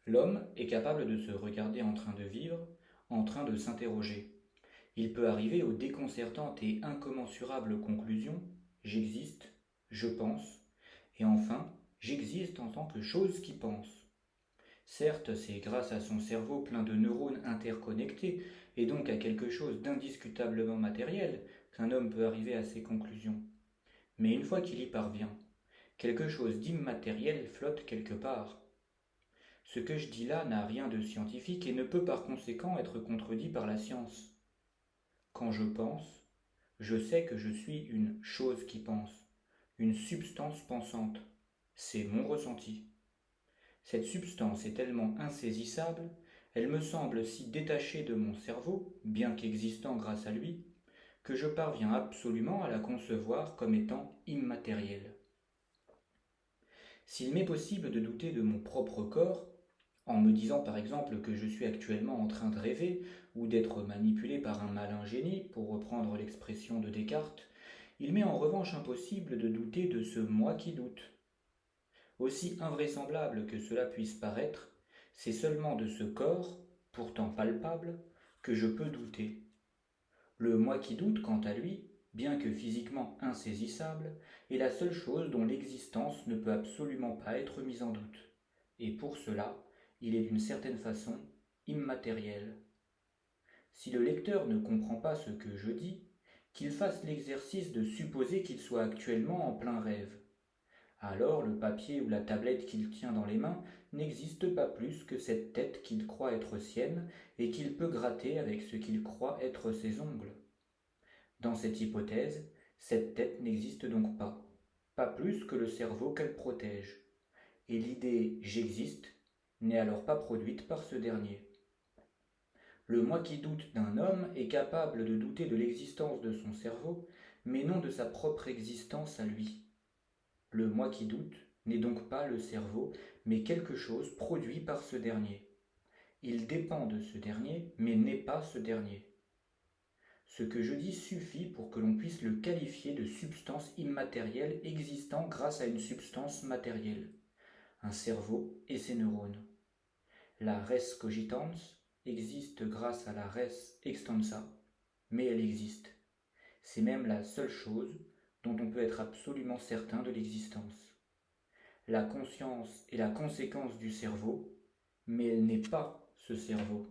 L'homme est capable de se regarder en train de vivre, en train de s'interroger. Il peut arriver aux déconcertantes et incommensurables conclusions: j'existe, je pense, et enfin, j'existe en tant que chose qui pense. Certes, c'est grâce à son cerveau plein de neurones interconnectés, et donc à quelque chose d'indiscutablement matériel, qu'un homme peut arriver à ces conclusions. Mais une fois qu'il y parvient, quelque chose d'immatériel flotte quelque part. Ce que je dis là n'a rien de scientifique et ne peut par conséquent être contredit par la science. Quand je pense, je sais que je suis une chose qui pense, une substance pensante. C'est mon ressenti. Cette substance est tellement insaisissable, elle me semble si détachée de mon cerveau, bien qu'existant grâce à lui, que je parviens absolument à la concevoir comme étant immatérielle. S'il m'est possible de douter de mon propre corps, en me disant par exemple que je suis actuellement en train de rêver ou d'être manipulé par un malin génie, pour reprendre l'expression de Descartes, il m'est en revanche impossible de douter de ce moi qui doute. Aussi invraisemblable que cela puisse paraître, c'est seulement de ce corps, pourtant palpable, que je peux douter. Le moi qui doute, quant à lui, bien que physiquement insaisissable, est la seule chose dont l'existence ne peut absolument pas être mise en doute. Et pour cela, il est d'une certaine façon immatériel. Si le lecteur ne comprend pas ce que je dis, qu'il fasse l'exercice de supposer qu'il soit actuellement en plein rêve. Alors le papier ou la tablette qu'il tient dans les mains n'existe pas plus que cette tête qu'il croit être sienne et qu'il peut gratter avec ce qu'il croit être ses ongles. Dans cette hypothèse, cette tête n'existe donc pas, pas plus que le cerveau qu'elle protège, et l'idée j'existe n'est alors pas produite par ce dernier. Le moi qui doute d'un homme est capable de douter de l'existence de son cerveau, mais non de sa propre existence à lui. Le moi qui doute n'est donc pas le cerveau, mais quelque chose produit par ce dernier. Il dépend de ce dernier, mais n'est pas ce dernier. Ce que je dis suffit pour que l'on puisse le qualifier de substance immatérielle existant grâce à une substance matérielle, un cerveau et ses neurones. La res cogitans existe grâce à la res extensa, mais elle existe. C'est même la seule chose dont on peut être absolument certain de l'existence. La conscience est la conséquence du cerveau, mais elle n'est pas ce cerveau.